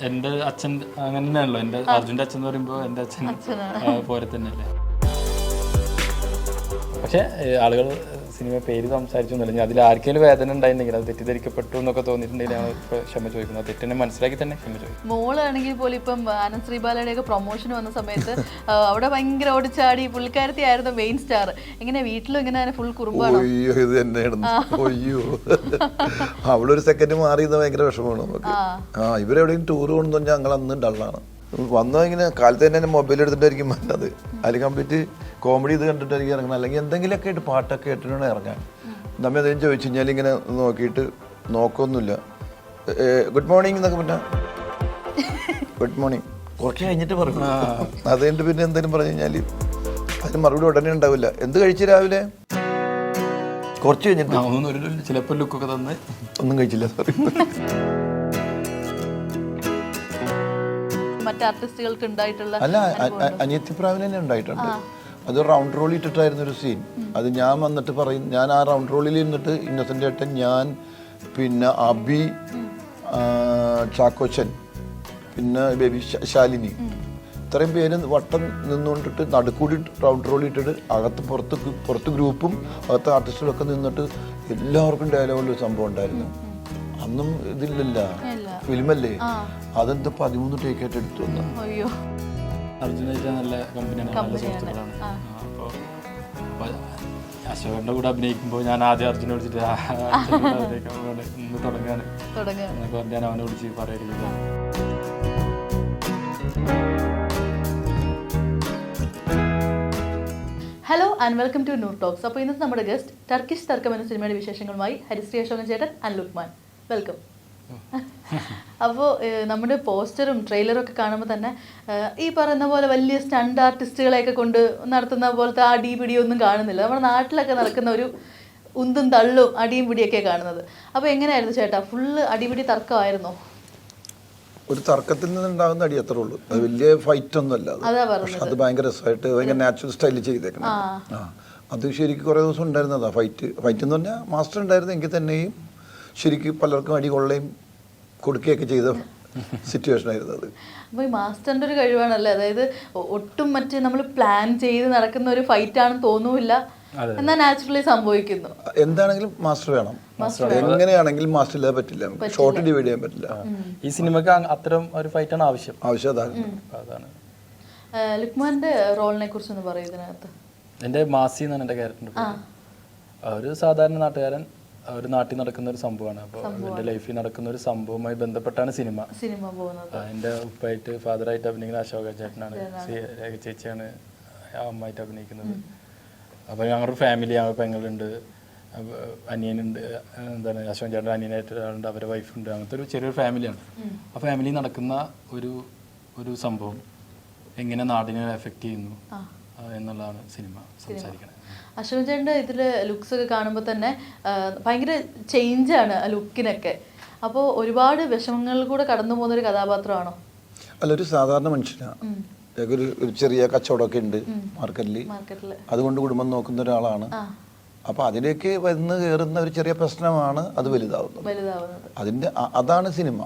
എൻ്റെ അച്ഛൻ അങ്ങനെ തന്നെയാണല്ലോ. എൻ്റെ അർജുൻ്റെ അച്ഛൻ എന്ന് പറയുമ്പോൾ എൻ്റെ അച്ഛൻ പോലെ തന്നെയല്ലേ. പക്ഷേ ആളുകൾ സിനിമ പേര് സംസാരിച്ചൊന്നുമില്ല. അതിൽ ആർക്കെങ്കിലും വേദന ഉണ്ടായിട്ടുണ്ടെങ്കിൽ അത് തെറ്റിദ്ധരിക്കപ്പെട്ടു എന്നൊക്കെ തോന്നിയിട്ടുണ്ടെങ്കിൽ ഞങ്ങൾ ഇപ്പോൾ ക്ഷമ ചോദിക്കുന്നത്. തെറ്റിനെ മനസ്സിലാക്കി തന്നെ ക്ഷമ ചോദിക്കും. മോളാണെങ്കിൽ പോലും ഇപ്പം ആനന്ദ് ശ്രീബാലയുടെയൊക്കെ പ്രൊമോഷൻ വന്ന സമയത്ത് അവിടെ ഭയങ്കര ഓടിച്ചാടി പുള്ളിക്കാരത്തി ആയിരുന്നു മെയിൻ സ്റ്റാർ. എങ്ങനെ വീട്ടിലും ഇങ്ങനെ ഫുൾ കുറുമ്പാണോ? അയ്യോ ഇത് തന്നെയായിരുന്നു. അയ്യോ അവിടെ ഒരു സെക്കൻഡ് മാറിയത് ഭയങ്കര വിഷമമാണ് നമുക്ക്. ഇവരെവിടെയും ടൂർ കൊണ്ടുവന്ന് ഞങ്ങൾ അന്ന് ഡള്ളാണ്. വന്നോ ഇങ്ങനെ കാലത്ത് തന്നെ മൊബൈൽ എടുത്തിട്ടായിരിക്കും വന്നത്. അതിൽ കംപ്ലീറ്റ് കോമഡി ഇത് കണ്ടിട്ടായിരിക്കും ഇറങ്ങണം, അല്ലെങ്കിൽ എന്തെങ്കിലുമൊക്കെ ആയിട്ട് പാട്ടൊക്കെ ഇട്ടിട്ടാണ് ഇറങ്ങാൻ. നമ്മ എന്തെങ്കിലും ചോദിച്ചു കഴിഞ്ഞാൽ ഇങ്ങനെ നോക്കിയിട്ട് നോക്കൊന്നുമില്ല. ഗുഡ് മോർണിംഗ് എന്നൊക്കെ പറഞ്ഞാൽ ഗുഡ് മോർണിംഗ് കുറച്ച് കഴിഞ്ഞിട്ട് പറഞ്ഞു. അത് കഴിഞ്ഞിട്ട് പിന്നെ എന്തെങ്കിലും പറഞ്ഞു കഴിഞ്ഞാൽ അതിന് മറുപടി ഉടനെ ഉണ്ടാവില്ല. എന്ത് കഴിച്ചു രാവിലെ? കുറച്ച് കഴിഞ്ഞിട്ട് ചിലപ്പോൾ ലുക്കൊക്കെ തന്ന് ഒന്നും കഴിച്ചില്ല സോറി. ആർട്ടിസ്റ്റുകൾക്ക് ഉണ്ടായിട്ടുള്ള അല്ല അനിയത്തിപ്രാവിന് തന്നെ ഉണ്ടായിട്ടുണ്ട്. അത് റൗണ്ട് റോൾ ഇട്ടിട്ടായിരുന്നു ഒരു സീൻ. അത് ഞാൻ വന്നിട്ട് പറയും, ഞാൻ ആ റൗണ്ട് റോളിൽ ഇരുന്നിട്ട് ഇന്നസെന്റ് ഏട്ടൻ, ഞാൻ, പിന്നെ അബി, ചാക്കോച്ചൻ, പിന്നെ ബേബി ശാലിനി, ഇത്രയും പേര് വട്ടം നിന്നുകൊണ്ടിട്ട് നടുക്കൂടി റൗണ്ട് റോൾ ഇട്ടിട്ട് പുറത്ത് ഗ്രൂപ്പും അകത്ത് ആർട്ടിസ്റ്റുകളൊക്കെ നിന്നിട്ട് എല്ലാവർക്കും ഡയലോഗുള്ള സംഭവം ഉണ്ടായിരുന്നു. അന്നും ഇതില്ലല്ല, ഫിലിമല്ലേ. അതെന്താ 13 ടേക്കായിട്ട് എടുത്തു വന്നു. അർജുനായിട്ട് നല്ല കമ്പനിയാണ്, നല്ല സുഹൃത്തുക്കളാണ്. അപ്പോൾ അശോകന്റെ കൂടെ അഭിനയിക്കുമ്പോൾ ഞാൻ ആദ്യം അർജുനെ വിളിച്ചിട്ട് ഇന്ന് തുടങ്ങാൻ ഞാൻ അവനെ വിളിച്ച് പറയരുത്. Hello and welcome to Noor talks. അപ്പോൾ ഇന്നത്തെ നമ്മുടെ ഗസ്റ്റ് ടർക്കിഷ് തർക്കം എന്ന സിനിമയുടെ വിശേഷങ്ങളുമായി ഹരിശ്രീ അശോകൻ ചേട്ടൻ ആൻഡ് ലുക്മാൻ. വെൽക്കം. അപ്പോൾ നമ്മുടെ പോസ്റ്ററും ട്രെയിലറും ഒക്കെ കാണുമ്പോൾ തന്നെ ഈ പറയുന്ന പോലെ വലിയ സ്റ്റണ്ട് ആർട്ടിസ്റ്റുകളെയൊക്കെ കൊണ്ട് നടത്തുന്ന പോലത്തെ അടിയും പിടിയൊന്നും കാണുന്നില്ല. നമ്മുടെ നാട്ടിലൊക്കെ നടക്കുന്ന ഒരു ഉന്തും തള്ളും അടിയും പിടിയൊക്കെ കാണുന്നത്. അപ്പോൾ എങ്ങനെയായിരുന്നു ചേട്ടാ? ഫുള്ള് അടിപിടി തർക്കമായിരുന്നോ? ഒരു തർക്കത്തിൽ നിന്നുണ്ടാകുന്ന അടി അത്രേ ഉള്ളൂ. അത് വലിയ ഫൈറ്റ് ഒന്നും അല്ല. പക്ഷെ അത് ഭയങ്കര രസമായിട്ട് ഭയങ്കര നാച്ചുറൽ സ്റ്റൈലിൽ ചെയ്തേക്കണം. അത് ശരിക്കും കുറേ ദിവസം ഉണ്ടായിരുന്നതാ ഫൈറ്റ് എന്ന് പറഞ്ഞാൽ മാസ്റ്റർ ഉണ്ടായിരുന്നെങ്കിൽ തന്നെയും ശരിക്കും പലർക്കും അടി കൊള്ളയും കൊടുക്കുകയൊക്കെ ചെയ്ത സിറ്റുവേഷൻ ആയിരുന്നു അത്. അപ്പോൾ ഈ മാസ്റ്ററിൻ്റെ ഒരു കഴിവാണല്ലേ, അതായത് ഒട്ടും മറ്റേ നമ്മൾ പ്ലാൻ ചെയ്ത് നടക്കുന്ന ഒരു ഫൈറ്റ് ആണെന്ന് തോന്നൂല്ല, എന്നാൽ നാച്ചുറലി സംഭവിക്കുന്നു. എന്താണെങ്കിലും മാസ്റ്റർ വേണം. എങ്ങനെയാണെങ്കിലും മാസ്റ്റർ ഇല്ലാതെ പറ്റില്ല. ഷോർട്ട് ഡിവൈഡ് ചെയ്യാൻ പറ്റില്ല. ഈ സിനിമക്ക് അത്തരം ഒരു ഫൈറ്റാണ് ആവശ്യം. അതാണ്. ലുക്മാന്റെ റോളിനെ കുറിച്ചൊന്ന് പറയും ഇതിനകത്ത്. എൻ്റെ മാസി എന്നാണ് എൻ്റെ ക്യാരക്ടറിൻ്റെ പേര്. ഒരു സാധാരണ നാട്ടുകാരൻ, ഒരു നാട്ടിൽ നടക്കുന്ന ഒരു സംഭവമാണ്. അപ്പോൾ എൻ്റെ ലൈഫിൽ നടക്കുന്ന ഒരു സംഭവവുമായി ബന്ധപ്പെട്ടാണ് സിനിമ പോകുന്നത്. എൻ്റെ ഉപ്പായിട്ട് ഫാദറായിട്ട് അഭിനയിക്കുന്ന അശോക ചേട്ടനാണ്, ചേച്ചിയാണ് അമ്മയായിട്ട് അഭിനയിക്കുന്നത്. അപ്പോൾ ഞങ്ങളുടെ ഫാമിലി, ഞങ്ങൾ പെങ്ങളുണ്ട്, അനിയനുണ്ട്, എന്താണ് അശോകൻ ചേട്ടൻ അനിയനായിട്ട് ഒരാളുണ്ട്, അവരുടെ വൈഫുണ്ട്. അങ്ങനത്തെ ഒരു ചെറിയൊരു ഫാമിലിയാണ്. ആ ഫാമിലിയിൽ നടക്കുന്ന ഒരു സംഭവം എങ്ങനെ നാടിനെ എഫക്റ്റ് ചെയ്യുന്നു എന്നുള്ളതാണ് സിനിമ സംസാരിക്കുന്നത്. അശോകൻ ചേട്ടൻ്റെ ഇതിൽ ലുക്സ് ഒക്കെ കാണുമ്പോൾ തന്നെ ഭയങ്കര ചേഞ്ചാണ് ആ ലുക്കിനൊക്കെ. അപ്പോൾ ഒരുപാട് വിഷമങ്ങളിൽ കൂടെ കടന്നു പോകുന്ന ഒരു കഥാപാത്രമാണോ? അല്ല, ഒരു സാധാരണ മനുഷ്യനാണ്. ഒരു ചെറിയ കച്ചവടമൊക്കെ ഉണ്ട് മാർക്കറ്റിൽ. അതുകൊണ്ട് കുടുംബം നോക്കുന്ന ഒരാളാണ്. അപ്പൊ അതിലേക്ക് വന്ന് കയറുന്ന ഒരു ചെറിയ പ്രശ്നമാണ് അത് വലുതാവുന്നത്. അതാണ് സിനിമ.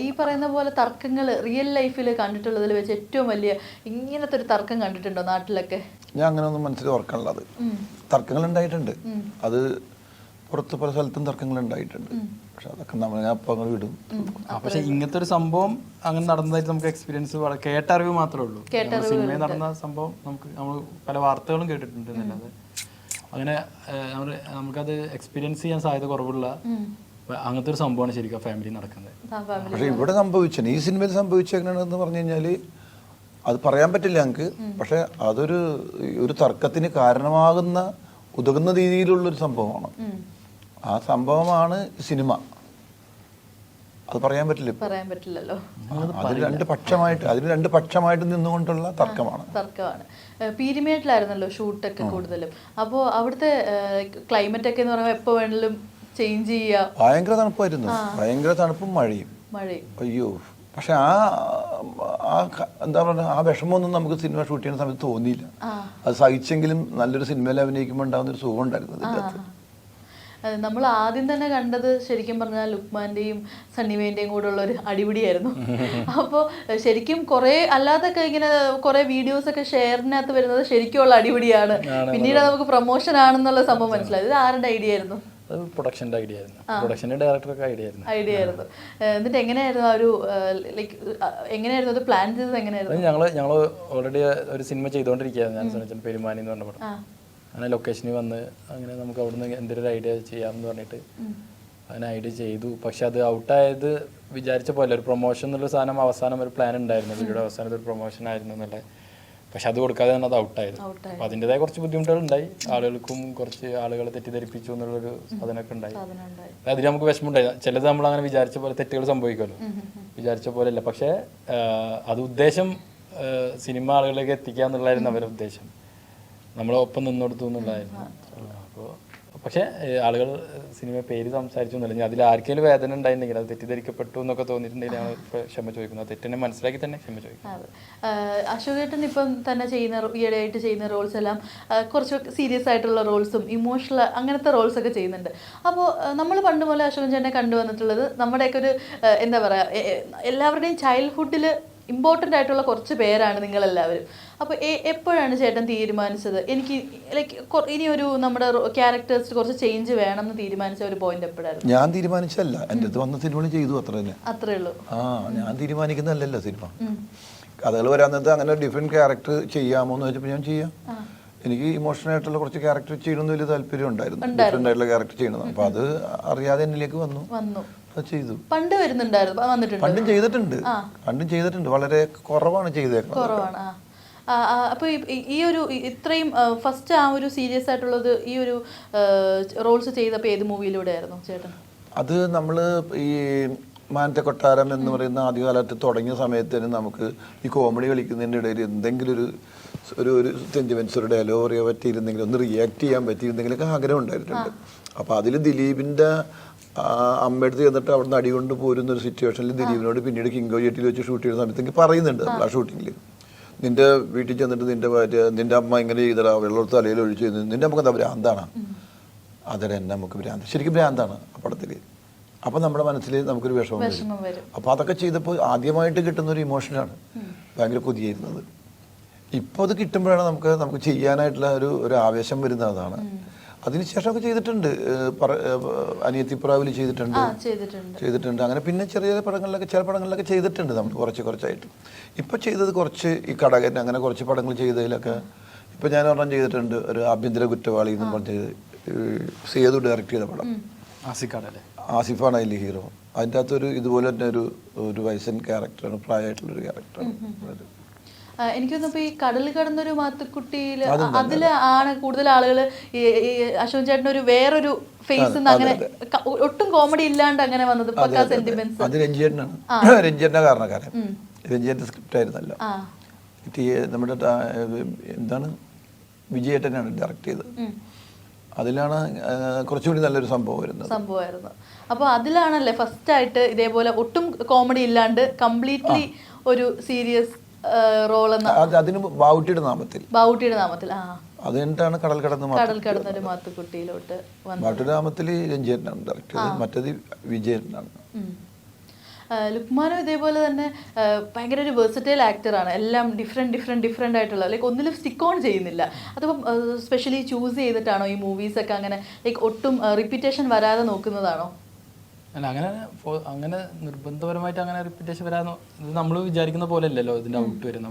ഈ പറയുന്ന പോലെ തർക്കങ്ങൾ റിയൽ ലൈഫിൽ കണ്ടിട്ടുള്ളതിൽ വെച്ച് ഏറ്റവും വലിയ ഇങ്ങനത്തെ ഒരു തർക്കം കണ്ടിട്ടുണ്ടോ നാട്ടിലൊക്കെ? ഞാൻ അങ്ങനെ ഒന്നും മനസ്സിൽ ഓർക്കാനുള്ളത്. തർക്കങ്ങൾ ഉണ്ടായിട്ടുണ്ട്. അത് പുറത്ത് പല സ്ഥലത്തും തർക്കങ്ങൾ ഉണ്ടായിട്ടുണ്ട്. പക്ഷെ അതൊക്കെ ഞാൻ അപ്പം അങ്ങോട്ട് വിടും. പക്ഷെ ഇങ്ങനത്തെ ഒരു സംഭവം അങ്ങനെ നടന്നതായിട്ട് നമുക്ക് എക്സ്പീരിയൻസ് കേട്ടറിവ് മാത്രമേ ഉള്ളൂ. സിനിമയിൽ നടന്ന സംഭവം നമ്മൾ പല വാർത്തകളും കേട്ടിട്ടുണ്ട് എന്നല്ലാതെ അങ്ങനെ നമുക്കത് എക്സ്പീരിയൻസ് ചെയ്യാൻ സാധ്യത കുറവുള്ള അങ്ങനത്തെ ഒരു സംഭവമാണ് ശരിക്കും ഫാമിലി നടക്കുന്നത്. പക്ഷെ ഇവിടെ സംഭവിച്ചത്, ഈ സിനിമയിൽ സംഭവിച്ചെങ്ങനെയാണെന്ന് പറഞ്ഞു കഴിഞ്ഞാൽ അത് പറയാൻ പറ്റില്ല ഞങ്ങൾക്ക്. പക്ഷെ ഒരു തർക്കത്തിന് കാരണമാകുന്ന ഉതകുന്ന രീതിയിലുള്ളൊരു സംഭവമാണ്. ആ സംഭവമാണ് സിനിമ. അത് പറയാൻ പറ്റില്ലല്ലോ. അതിന് രണ്ട് പക്ഷമായിട്ട് നിന്നുകൊണ്ടുള്ള തർക്കമാണ്. പീരിമേഡിലായിരുന്നല്ലോ ഷൂട്ടൊക്കെ കൂടുതലും. അപ്പോൾ അവിടുത്തെ ക്ലൈമറ്റ് ഒക്കെ എന്ന് പറയുമ്പോൾ എപ്പോൾ വേണമെങ്കിലും ചേഞ്ച് ചെയ്യുക. ഭയങ്കര തണുപ്പായിരുന്നു. ഭയങ്കര തണുപ്പും മഴയും. അയ്യോ, പക്ഷെ എന്താ പറയുക, ആ വിഷമമൊന്നും നമുക്ക് സിനിമ ഷൂട്ട് ചെയ്യുന്ന സമയത്ത് തോന്നിയില്ല. അത് സഹിച്ചെങ്കിലും നല്ലൊരു സിനിമയിൽ അഭിനയിക്കുമ്പോൾ ഉണ്ടാകുന്ന ഒരു സുഖം ഉണ്ടായിരുന്നു അതിൻ്റെ അകത്ത്. നമ്മൾ ആദ്യം തന്നെ കണ്ടത് ശരിക്കും പറഞ്ഞാൽ ലുക്മാന്റെയും സണ്ണിവേന്റെയും കൂടെ ഉള്ള ഒരു അടിപിടിയായിരുന്നു. അപ്പോൾ ശരിക്കും കുറെ അല്ലാതൊക്കെ ഇങ്ങനെ കുറെ വീഡിയോസ് ഒക്കെ ഷെയറിനകത്ത് വരുന്നത് ശരിക്കുള്ള അടിപിടിയാണ്. പിന്നീട് നമുക്ക് പ്രൊമോഷൻ ആണെന്നുള്ള സംഭവം മനസ്സിലായത്. ഇത് ആരുടെ ഐഡിയ ആയിരുന്നു? പ്രൊഡക്ഷൻ്റെ ഐഡിയ ആയിരുന്നു. പ്രൊഡക്ഷൻ്റെ ഡയറക്ടറൊക്കെ ഐഡിയ ആയിരുന്നു. എന്നിട്ട് എങ്ങനെയായിരുന്നു ആ ഒരു ലൈക്ക് എങ്ങനെയായിരുന്നു അത് പ്ലാൻ ചെയ്തത്? എങ്ങനെയായിരുന്നു? ഞങ്ങൾ ഓൾറെഡി ഒരു സിനിമ ചെയ്തുകൊണ്ടിരിക്കുകയായിരുന്നു. ഞാൻ ശ്രമിച്ചത് പെരുമാനി എന്ന് പറഞ്ഞ പടം. അങ്ങനെ ലൊക്കേഷനിൽ വന്ന് അങ്ങനെ നമുക്ക് അവിടുന്ന് എന്തൊരു ഐഡിയ ചെയ്യാമെന്ന് പറഞ്ഞിട്ട് അങ്ങനെ ഐഡിയ ചെയ്തു. പക്ഷെ അത് ഔട്ടായത് വിചാരിച്ച പോലെ ഒരു പ്രൊമോഷൻ എന്നുള്ള സാധനം അവസാനം ഒരു പ്ലാൻ ഉണ്ടായിരുന്നു. വീഡിയോയുടെ അവസാനത്തിൽ ഒരു പ്രൊമോഷൻ ആയിരുന്നു എന്നുള്ള. പക്ഷെ അത് കൊടുക്കാതെ തന്നെ അത് ഔട്ടായത്. അപ്പോൾ അതിൻ്റെതായ കുറച്ച് ബുദ്ധിമുട്ടുകൾ ഉണ്ടായി. ആളുകൾക്കും കുറച്ച് ആളുകളെ തെറ്റിദ്ധരിപ്പിച്ചു എന്നുള്ളൊരു സാധനമൊക്കെ ഉണ്ടായി. അതിൽ നമുക്ക് വിഷമമുണ്ടായി. ചിലത് നമ്മൾ അങ്ങനെ വിചാരിച്ച പോലെ തെറ്റുകൾ സംഭവിക്കുമല്ലോ, വിചാരിച്ച പോലെ അല്ല. പക്ഷേ അത് ഉദ്ദേശം സിനിമ ആളുകളിലേക്ക് എത്തിക്കുക എന്നുള്ളതായിരുന്നു അവരുടെ ഉദ്ദേശം. നമ്മളൊപ്പം നിന്നെടുത്തു എന്നുള്ളതായിരുന്നു. അപ്പോൾ പക്ഷേ ആളുകൾ സിനിമ പേര് സംസാരിച്ചു എന്നല്ല, അതിൽ ആർക്കെങ്കിലും വേദന ഉണ്ടായിട്ടുണ്ടെങ്കിൽ അത് തെറ്റിദ്ധരിക്കപ്പെട്ടു എന്നൊക്കെ തോന്നിയിട്ടുണ്ടെങ്കിൽ ഞങ്ങൾ ക്ഷമ ചോദിക്കുന്നത്. തെറ്റിനെ മനസ്സിലാക്കി തന്നെ ക്ഷമ ചോദിക്കും. അശോകേട്ടൻ ഇപ്പം തന്നെ ഈയിടെയായിട്ട് ചെയ്യുന്ന റോൾസ് എല്ലാം കുറച്ച് സീരിയസ് ആയിട്ടുള്ള റോൾസും ഇമോഷണൽ അങ്ങനത്തെ റോൾസ് ഒക്കെ ചെയ്യുന്നുണ്ട്. അപ്പോൾ നമ്മൾ പണ്ട് പോലെ അശോകൻ ചേട്ടനെ കണ്ടുവന്നിട്ടുള്ളത് നമ്മുടെയൊക്കെ ഒരു എന്താ പറയുക, എല്ലാവരുടെയും ചൈൽഡ്ഹുഡിൽ ഇമ്പോർട്ടൻ്റ് ആയിട്ടുള്ള കുറച്ച് പേരാണ് നിങ്ങളെല്ലാവരും. അപ്പോൾ എപ്പോഴാണ് ചേട്ടൻ തീരുമാനിച്ചത് എനിക്ക് ലൈക്ക് ഇനി ഒരു നമ്മുടെ ക്യാരക്ടേഴ്സ് കുറച്ച് ചേഞ്ച് വേണം എന്ന് തീരുമാനിച്ച ഒരു പോയിന്റ് എപ്പോഴായിരുന്നു? ഞാൻ തീരുമാനിച്ചല്ല, എൻ്റെ അടുത്ത് വന്ന സിനിമകൾ ചെയ്തു, അത്ര തന്നെ. അത്രേ ഉള്ളൂ. ഞാൻ തീരുമാനിക്കുന്നതല്ലല്ലോ സിനിമ. കഥകൾ വരാന്നത് അങ്ങനെ ഡിഫറെൻറ്റ് ക്യാരക്ടർ ചെയ്യാമോ എന്ന് വെച്ചപ്പോൾ ഞാൻ ചെയ്യാം. എനിക്ക് ഇമോഷണൽ ആയിട്ടുള്ള കുറച്ച് ക്യാരക്ടർ ചെയ്യണമെന്ന് വലിയ താല്പര്യം ഉണ്ടായിരുന്നു, ഡിഫറെൻ്റ് ആയിട്ടുള്ള ക്യാരക്ടർ ചെയ്യണം. അപ്പോൾ അത് അറിയാതെ എന്നിലേക്ക് വന്നു, അത് ചെയ്തു. പണ്ട് പണ്ടും ചെയ്തിട്ടുണ്ട്, വളരെ കുറവാണ് ചെയ്തേക്കുന്നത്. അപ്പോൾ ഈ ഒരു ഇത്രയും ഫസ്റ്റ് ആ ഒരു സീരിയസ് ആയിട്ടുള്ളത് ഈ ഒരു റോൾസ് ചെയ്തപ്പോൾ ഏത് മൂവിയിലൂടെ ആയിരുന്നു ചേട്ടൻ? അത് നമ്മൾ ഈ മാനത്തെ കൊട്ടാരം എന്ന് പറയുന്ന ആദ്യകാലത്ത് തുടങ്ങിയ സമയത്ത് തന്നെ നമുക്ക് ഈ കോമഡി കളിക്കുന്നതിൻ്റെ ഇടയിൽ എന്തെങ്കിലും ഒരു സെൻറ്റിമെൻറ്റ്സ്, ഒരു ഡയലോഗ് പറയാൻ പറ്റിയിരുന്നെങ്കിൽ, ഒന്ന് റിയാക്ട് ചെയ്യാൻ പറ്റിയിരുന്നെങ്കിലൊക്കെ ആഗ്രഹം ഉണ്ടായിട്ടുണ്ട്. അപ്പോൾ അതിൽ ദിലീപിൻ്റെ അമ്മയെടുത്ത് ചെന്നിട്ട് അവിടെ നിന്ന് അടികൊണ്ട് പോരുന്ന ഒരു സിറ്റുവേഷനിൽ ദിലീപിനോട് പിന്നീട് കിങ്കോജെട്ടിൽ വെച്ച് ഷൂട്ട് ചെയ്യുന്ന സമയത്ത് എനിക്ക് പറയുന്നുണ്ട് നമ്മൾ ആ ഷൂട്ടിങ്ങിൽ, നിന്റെ വീട്ടിൽ ചെന്നിട്ട് നിന്റെ അമ്മ ഇങ്ങനെ ചെയ്തടാ, വെള്ളമെടുത്ത് തലയിൽ ഒഴിച്ചു ചെയ്തു, നിന്റെ നമുക്ക് എന്താ ഭ്രാന്താണ്? അതെ, എന്നെ നമുക്ക് ഭ്രാന്ത്, ശരിക്കും ഭ്രാന്താണ് ആ പടത്തിൽ. അപ്പോൾ നമ്മുടെ മനസ്സിൽ നമുക്കൊരു വിഷമം വരും. അപ്പോൾ അതൊക്കെ ചെയ്തപ്പോൾ ആദ്യമായിട്ട് കിട്ടുന്ന ഒരു ഇമോഷനാണ്, ഭയങ്കര കൊതിയായിരുന്നത്. ഇപ്പോൾ അത് കിട്ടുമ്പോഴാണ് നമുക്ക് ചെയ്യാനായിട്ടുള്ള ഒരു ആവേശം വരുന്നത്. അതാണ്. അതിനുശേഷമൊക്കെ ചെയ്തിട്ടുണ്ട്, അനിയത്തിപ്രാവിൽ ചെയ്തിട്ടുണ്ട്. അങ്ങനെ പിന്നെ ചില പടങ്ങളിലൊക്കെ ചെയ്തിട്ടുണ്ട് നമ്മൾ കുറച്ചായിട്ട്. ഇപ്പം ചെയ്തത് കുറച്ച് ഈ കടകൻ അങ്ങനെ കുറച്ച് പടങ്ങൾ ചെയ്തതിലൊക്കെ ഇപ്പം ഞാൻ ഒരെണ്ണം ചെയ്തിട്ടുണ്ട്, ഒരു ആഭ്യന്തര കുറ്റവാളി എന്ന് പറഞ്ഞത് സേതു ഡയറക്റ്റ് ചെയ്ത പടം. ആസിഫാണ് അതിൽ ഹീറോ. അതിൻ്റെ അകത്തൊരു ഇതുപോലെ തന്നെ ഒരു വയസ്സൻ ക്യാരക്ടറാണ്, പ്രായമായിട്ടുള്ളൊരു ക്യാരക്ടറാണ്. എനിക്ക് തോന്നുന്നു ഈ കടൽ കടന്നൊരു മാത്തുക്കുട്ടിയിൽ അതിൽ ആണ് കൂടുതൽ ആളുകൾ ഈ അശോകൻ ചേട്ടൻ ഒരു വേറൊരു ഫേസ് അങ്ങനെ ഒട്ടും കോമഡി ഇല്ലാണ്ട് അങ്ങനെ വന്നത്. അത് രഞ്ജിയേട്ടനാണ്, രഞ്ജിയേട്ടൻ്റെ കാരണക്കാരൻ. രഞ്ജിയേട്ടൻ്റെ സ്ക്രിപ്റ്റ് ആയിരുന്നല്ലോ, നമ്മുടെ എന്താണ് വിജയേട്ടനാണ് ഡയറക്റ്റ് ചെയ്തത്. അതിലാണ് കുറച്ചുകൂടി നല്ലൊരു സംഭവമായിരുന്നു. അപ്പോൾ അതിലാണല്ലേ ഫസ്റ്റ് ആയിട്ട് ഇതേപോലെ ഒട്ടും കോമഡി ഇല്ലാണ്ട് കംപ്ലീറ്റ്ലി ഒരു സീരിയസ് റോൾ അതിന് ബാവുട്ടിയുടെ നാമത്തിൽ അത് കഴിഞ്ഞിട്ടാണ് കടൽ കടന്നൊരു മാത്തുക്കുട്ടിയിലോട്ട് ബാവുട്ടിയുടെ നാമത്തിൽ രഞ്ജിയേട്ടനാണ് ഡയറക്റ്റ് ചെയ്തത്, മറ്റേത് വിജയേട്ടനാണ്. ലുക്മാനും ഇതേപോലെ തന്നെ ഭയങ്കര ഒരു വെർസറ്റൈൽ ആക്ടറാണ്. എല്ലാം ഡിഫറെൻ്റ് ആയിട്ടുള്ള ലൈക്ക് ഒന്നിലും സ്റ്റിക്ക് ഓൺ ചെയ്യുന്നില്ല. അതിപ്പം സ്പെഷ്യലി ചൂസ് ചെയ്തിട്ടാണോ ഈ മൂവീസൊക്കെ അങ്ങനെ ലൈക്ക് ഒട്ടും റിപ്പീറ്റേഷൻ വരാതെ നോക്കുന്നതാണോ? അല്ല, അങ്ങനെ നിർബന്ധപരമായിട്ട് അങ്ങനെ റിപ്പീറ്റേഷൻ വരാനോ, ഇത് നമ്മൾ വിചാരിക്കുന്ന പോലെ അല്ലല്ലോ ഇതിൻ്റെ ഔട്ട് വരും.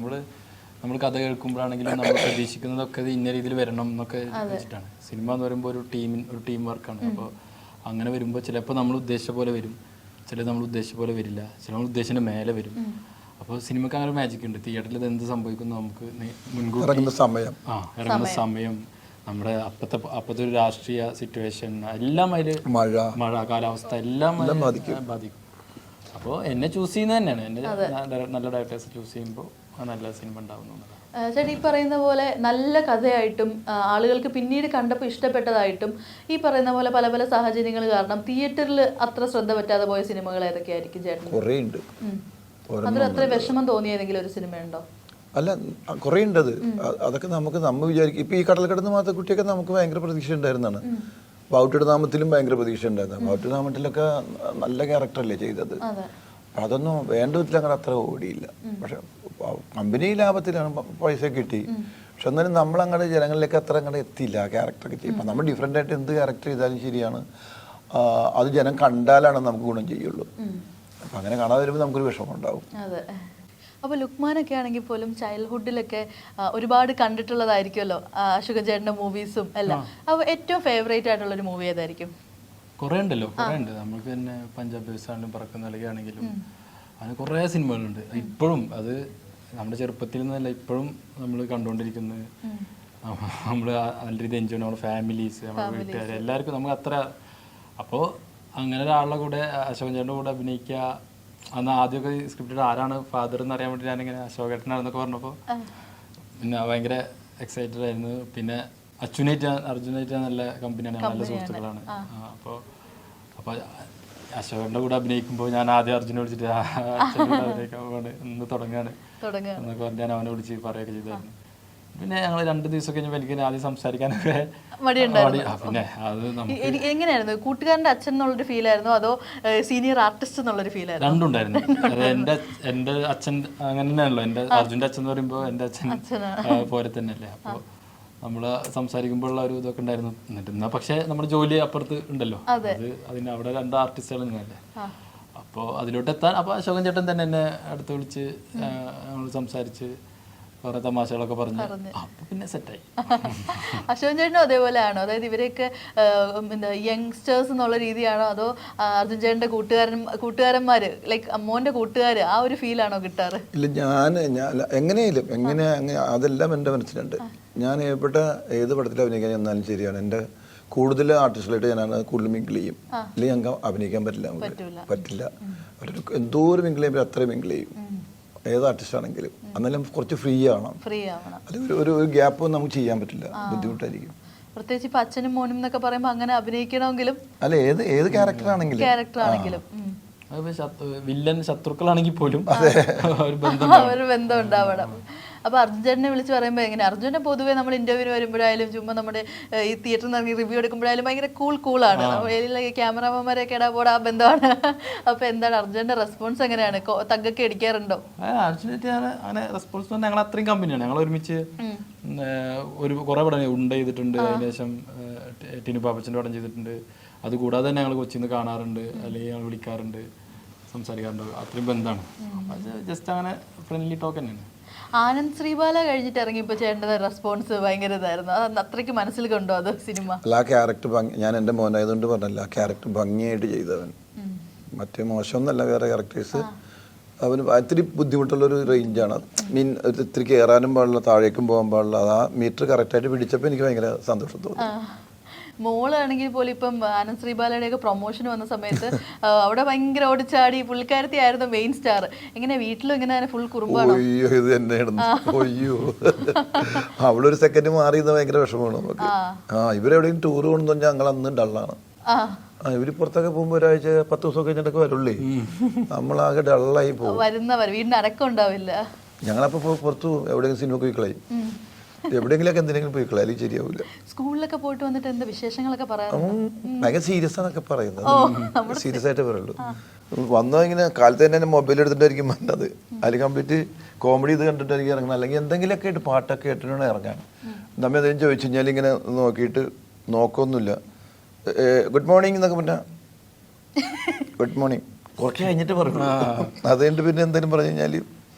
നമ്മൾ കഥ കേൾക്കുമ്പോഴാണെങ്കിലും നമ്മൾ പ്രതീക്ഷിക്കുന്നതൊക്കെ ഇന്ന രീതിയിൽ വരണം എന്നൊക്കെ വെച്ചിട്ടാണ്. സിനിമ എന്ന് പറയുമ്പോൾ ഒരു ടീം വർക്കാണ്. അപ്പോൾ അങ്ങനെ വരുമ്പോൾ ചിലപ്പോൾ നമ്മൾ ഉദ്ദേശിച്ച പോലെ വരും, ചിലത് നമ്മൾ ഉദ്ദേശിച്ച പോലെ വരില്ല, ചില നമ്മൾ ഉദ്ദേശിച്ച മേലെ വരും. അപ്പോൾ സിനിമയ്ക്ക് അങ്ങനെ മാജിക് ഉണ്ട്. തിയേറ്ററിൽ ഇത് എന്ത് സംഭവിക്കുന്നു നമുക്ക് മുൻകൂട്ടി ഇറങ്ങുന്ന സമയം, നമ്മുടെ അപ്പത്തെ ഒരു രാഷ്ട്രീയ സിറ്റുവേഷൻ എല്ലാം അതിൽ മഴ കാലാവസ്ഥ എല്ലാം ബാധിക്കും. അപ്പോൾ എന്നെ ചൂസ് ചെയ്യുന്നത് തന്നെയാണ്, എന്നെ നല്ല ഡയറക്ടേഴ്സ് ചൂസ് ചെയ്യുമ്പോൾ നല്ല സിനിമ ഉണ്ടാവുന്നു. ചേട്ടാ ഈ പറയുന്ന പോലെ നല്ല കഥയായിട്ടും ആളുകൾക്ക് പിന്നീട് കണ്ടപ്പോൾ ഇഷ്ടപ്പെട്ടതായിട്ടും ഈ പറയുന്ന പോലെ പല പല സാഹചര്യങ്ങൾ കാരണം തിയേറ്ററിൽ അത്ര ശ്രദ്ധ പറ്റാതെ പോയ സിനിമകൾ ഏതൊക്കെയായിരിക്കും ചേട്ടൻ? അതിൽ അത്ര വിഷമം തോന്നിയതെങ്കിലും ഒരു സിനിമയുണ്ടോ? അല്ല, കുറേ ഉണ്ട്. അതൊക്കെ നമ്മൾ വിചാരിക്കും. ഇപ്പം ഈ കടൽ കടന്ന് മാത്തക്കുട്ടിയൊക്കെ നമുക്ക് ഭയങ്കര പ്രതീക്ഷ ഉണ്ടായിരുന്നതാണ്. ബാവുട്ടിയുടെ നാമത്തിലും ഭയങ്കര പ്രതീക്ഷ ഉണ്ടായിരുന്നു. ബാവുട്ടിയുടെ നാമത്തിലൊക്കെ നല്ല ക്യാരക്ടറല്ലേ ചെയ്തത്. അപ്പം അതൊന്നും വേണ്ട വിധത്തിൽ അങ്ങനെ അത്ര ഓടിയില്ല. പക്ഷെ കമ്പനി ലാഭത്തിലാണ്, പൈസ കിട്ടി. പക്ഷെ എന്നാലും നമ്മളങ്ങോട്ട് ജനങ്ങളിലേക്ക് അത്ര അങ്ങോട്ട് എത്തിയില്ല ആ ക്യാരക്ടറൊക്കെ ചെയ്യും. അപ്പം നമ്മൾ ഡിഫറെൻ്റ് ആയിട്ട് എന്ത് ക്യാരക്ടർ ചെയ്താലും ശരിയാണ്, അത് ജനം കണ്ടാലാണ് നമുക്ക് ഗുണം ചെയ്യുള്ളൂ. അപ്പം അങ്ങനെ കാണാതെ വരുമ്പോൾ നമുക്കൊരു വിഷമം ഉണ്ടാവും. അതെ. അപ്പോൾ ലുക്മാനൊക്കെ ആണെങ്കിൽ പോലും ചൈൽഡ്ഹുഡിലൊക്കെ ഒരുപാട് കണ്ടിട്ടുള്ളതായിരിക്കുമല്ലോ അശോകൻ ചേട്ടൻ്റെ മൂവീസും എല്ലാം. അപ്പോൾ ഏറ്റവും ഫേവറേറ്റ് ആയിട്ടുള്ളൊരു മൂവി ഏതായിരിക്കും? കുറേ ഉണ്ടല്ലോ, കുറേ ഉണ്ട്. നമുക്ക് തന്നെ പഞ്ചാബ് ബേസാണെങ്കിലും പറക്കുന്ന നൽകുകയാണെങ്കിലും അങ്ങനെ കുറേ സിനിമകളുണ്ട്. ഇപ്പോഴും അത് നമ്മുടെ ചെറുപ്പത്തിൽ നിന്നല്ല, ഇപ്പോഴും നമ്മൾ കണ്ടുകൊണ്ടിരിക്കുന്നത്. നമ്മൾ നല്ല രീതി എൻജോയ് ചെയ്യണം. നമ്മുടെ ഫാമിലീസ്, നമ്മുടെ വീട്ടുകാർ, എല്ലാവർക്കും നമുക്ക് അത്ര. അപ്പോൾ അങ്ങനെ ഒരാളുടെ കൂടെ അശോകൻ ചേട്ടൻ്റെ കൂടെ അഭിനയിക്കുക, അന്ന് ആദ്യമൊക്കെ സ്ക്രിപ്റ്റ് ആരാണ് ഫാദർ എന്ന് അറിയാൻ വേണ്ടി ഞാനിങ്ങനെ അശോകേട്ടനാണെന്നൊക്കെ പറഞ്ഞപ്പോൾ പിന്നെ ഭയങ്കര എക്സൈറ്റഡ് ആയിരുന്നു. പിന്നെ അർജുനായിട്ട് നല്ല കമ്പനിയാണ്, നല്ല സുഹൃത്തുക്കളാണ്. അപ്പോൾ അശോകന്റെ കൂടെ അഭിനയിക്കുമ്പോൾ ഞാൻ ആദ്യം അർജുനെ വിളിച്ചിട്ട് അഭിനയിക്കാൻ പോവാണ്, ഇന്ന് തുടങ്ങാണ് എന്നൊക്കെ പറഞ്ഞ് ഞാൻ അവനെ വിളിച്ച് പറയുകയൊക്കെ ചെയ്തായിരുന്നു. പിന്നെ ഞങ്ങൾ 2 ദിവസം കഴിഞ്ഞപ്പോൾ എനിക്ക് ആദ്യം സംസാരിക്കാനൊക്കെ പിന്നെ അത് എങ്ങനെയായിരുന്നു? കൂട്ടുകാരന്റെ അച്ഛൻ എന്നുള്ളൊരു ഫീൽ ആയിരുന്നോ അതോ സീനിയർ ആർട്ടിസ്റ്റ് എന്നുള്ളൊരു ഫീൽ ആയിരുന്നു? രണ്ടുണ്ടായിരുന്നു. എന്റെ അച്ഛൻ അങ്ങനെ തന്നെയാണല്ലോ, എന്റെ അർജുന്റെ അച്ഛൻ എന്ന് പറയുമ്പോൾ എന്റെ അച്ഛൻ പോലെ തന്നെയല്ലേ. അപ്പോൾ നമ്മൾ സംസാരിക്കുമ്പോഴുള്ള ഒരു ഇതൊക്കെ ഉണ്ടായിരുന്നു. എന്നിട്ട് എന്നാ പക്ഷേ നമ്മുടെ ജോലി അപ്പുറത്ത് ഉണ്ടല്ലോ, അത് അതിന് അവിടെ 2 ആർട്ടിസ്റ്റുകൾ നിന്നല്ലേ. അപ്പോൾ അതിലോട്ട് എത്താൻ അപ്പോൾ അശോകൻ ചേട്ടൻ തന്നെ എന്നെ അടുത്ത് വിളിച്ച് നമ്മൾ സംസാരിച്ച് കുറെ തമാശകളൊക്കെ പറഞ്ഞു. അപ്പൊ പിന്നെ സെറ്റായി. അശോകൻ ചേട്ടനും അതേപോലെ ആണോ? അതായത് ഇവരെയൊക്കെ എന്താ യങ്സ്റ്റേഴ്സ് എന്നുള്ള രീതിയാണോ അതോ അർജുൻ ചേട്ടൻ്റെ കൂട്ടുകാരന്മാര് ലൈക്ക് മോന്റെ കൂട്ടുകാര് ആ ഒരു ഫീലാണോ കിട്ടാറ്? ഇല്ല, ഞാൻ എങ്ങനെ അതെല്ലാം എൻ്റെ മനസ്സിലുണ്ട്. ഞാൻ ഏത് പടത്തിൽ അഭിനയിക്കാൻ ചെന്നാലും ശരിയാണ്, എൻ്റെ കൂടുതൽ ആർട്ടിസ്റ്റുകളായിട്ട് ഞാനാണ് കൂടുതൽ മിങ്കിൾ ചെയ്യും. അല്ലെങ്കിൽ ഞങ്ങൾക്ക് അഭിനയിക്കാൻ പറ്റില്ല. അവരൊരു എന്തോ ഒരു മിങ്കിൾ ചെയ്യുമ്പോൾ അത്രയും മിങ്കിൾ ചെയ്യും, ഏത് ആർട്ടിസ്റ്റ് ആണെങ്കിലും. എന്നാലും കുറച്ച് ഫ്രീ ആവണം. അത് ഒരു ഗ്യാപ്പ് നമുക്ക് ചെയ്യാൻ പറ്റില്ല, ബുദ്ധിമുട്ടായിരിക്കും. പ്രത്യേകിച്ച് ഇപ്പൊ അച്ഛനും മോനും എന്നൊക്കെ പറയുമ്പോൾ അങ്ങനെ അഭിനയിക്കണമെങ്കിലും അല്ല, ഏത് ക്യാരക്ടർ ആണെങ്കിലും വില്ലൻ ശത്രുക്കളാണെങ്കിൽ പോലും ഒരു ബന്ധം ഉണ്ടാവണം. അപ്പൊ അർജുനെ വിളിച്ച് പറയുമ്പോൾ എങ്ങനെ? അർജുനെ പൊതുവേ നമ്മൾ ഇന്റർവ്യൂവിന് വരുമ്പോഴായാലും ചുമ്മാ നമ്മുടെ ഈ തിയേറ്ററിൽ നിന്ന് റിവ്യൂ എടുക്കുമ്പോഴായാലും ഭയങ്കര കൂളാണ്. ക്യാമറാമാന്മാരെയൊക്കെ ഇടാപോടെ ആ ബന്ധമാണ്. അപ്പൊ എന്താണ് അർജുന്റെ റെസ്പോൺസ്? എങ്ങനെയാണ്? തഗ്ഗൊക്കെ അടിക്കാറുണ്ടോ? അർജുനായിട്ട് അങ്ങനെ റെസ്പോൺസ് ഞങ്ങൾ അത്രയും കമ്പനിയാണ്. ഞങ്ങൾ ഒരുമിച്ച് ഒരു കുറെ പടം ഉണ്ട് ചെയ്തിട്ടുണ്ട്. അതിനുശേഷം ടിനു പാപ്പച്ചൻ്റെ പടം ചെയ്തിട്ടുണ്ട്. അതുകൂടാതെ തന്നെ ഞങ്ങൾ കൊച്ചിയിൽ നിന്ന് കാണാറുണ്ട്, അല്ലെങ്കിൽ ഞങ്ങൾ വിളിക്കാറുണ്ട്, സംസാരിക്കാറുണ്ട്. അത്രയും ബന്ധമാണ്. ജസ്റ്റ് അങ്ങനെ ഫ്രണ്ട്ലി ടോക്ക് തന്നെയാണ്. ആനന്ദ് ശ്രീബാല കഴിഞ്ഞിട്ട് ഇറങ്ങിയപ്പോൾ ചേട്ടൻ്റെ റെസ്പോൺസ് ഭയങ്കര ഇതായിരുന്നു. അത് അത്രയ്ക്ക് മനസ്സിൽ കണ്ടോ അത് സിനിമ? അല്ല, ആ ക്യാരക്ടർ ഞാൻ എൻ്റെ മോനായതുകൊണ്ട് പറഞ്ഞല്ല, ആ ക്യാരക്ടർ ഭംഗിയായിട്ട് ചെയ്തവൻ. മറ്റേ മോശമൊന്നല്ല, വേറെ ക്യാരക്ടേഴ്സ് അവന് ഇത്തിരി ബുദ്ധിമുട്ടുള്ളൊരു റേഞ്ചാണ്. ഇത്തിരി കയറാനും പാടില്ല, താഴേക്കും പോകാൻ പാടില്ല. അത് ആ മീറ്റർ കറക്റ്റായിട്ട് പിടിച്ചപ്പോൾ എനിക്ക് ഭയങ്കര സന്തോഷം തോന്നി. മോളാണെങ്കിൽ പോലും ഇപ്പം ആനന്ദ് ശ്രീബാലയുടെ ഒക്കെ പ്രൊമോഷൻ വന്ന സമയത്ത് അവിടെ ഭയങ്കര ഓടിച്ചാടി പുള്ളിക്കാരത്തി ആയിരുന്നു മെയിൻ സ്റ്റാർ. എങ്ങനെ വീട്ടിലും ഇങ്ങനെ ഫുൾ കുറുമ്പാണോ? അയ്യോ, ഇത് തന്നെയായിരുന്നു. അയ്യോ, അവളൊരു സെക്കൻഡ് മാറിയത് ഭയങ്കര വിഷമമാണ് നമുക്ക്. ഇവരെവിടെയും ടൂർ കൊണ്ടെന്ന് പറഞ്ഞാൽ ഞങ്ങൾ അന്ന് ഡള്ളാണ്. ഇവര് പുറത്തൊക്കെ പോകുമ്പോ ഒരാഴ്ച 10 ദിവസം കഴിഞ്ഞിട്ടൊക്കെ വരുള്ളേ. നമ്മളാകെ ഡള്ളായി പോകും. വരുന്നവർ വീടിന് അടക്കം ഉണ്ടാവില്ല. ഞങ്ങളപ്പോ പുറത്തു എവിടെയെങ്കിലും സിനിമ പോയി കളയും, എവിടെയെങ്കിലൊക്കെ എന്തെങ്കിലും പോയി കളയാലും ശരിയാവില്ല. സ്കൂളിലൊക്കെ പോയിട്ട് വന്നിട്ട് എന്താ വിശേഷങ്ങളൊക്കെ പറയാം? ഭയങ്കര സീരിയസ് ആണൊക്കെ പറയുന്നത്, സീരിയസ് ആയിട്ട് പറയുള്ളൂ. വന്നാൽ ഇങ്ങനെ കാലത്ത് തന്നെ മൊബൈൽ എടുത്തിട്ടായിരിക്കും വന്നത്. അതിൽ കംപ്ലീറ്റ് കോമഡി ഇത് കണ്ടിട്ടായിരിക്കും ഇറങ്ങുന്നത്, അല്ലെങ്കിൽ എന്തെങ്കിലുമൊക്കെ ആയിട്ട് പാട്ടൊക്കെ കേട്ടിട്ടാണ് ഇറങ്ങാൻ. നമ്മ എന്തെങ്കിലും ചോദിച്ചു കഴിഞ്ഞാൽ ഇങ്ങനെ നോക്കിയിട്ട് നോക്കൊന്നുമില്ല. ഗുഡ് മോർണിംഗ് എന്നൊക്കെ പറഞ്ഞാൽ ഗുഡ് മോർണിംഗ് കുറച്ച് കഴിഞ്ഞിട്ട് പറഞ്ഞു. അത് കഴിഞ്ഞിട്ട് പിന്നെ എന്തെങ്കിലും പറഞ്ഞു കഴിഞ്ഞാൽ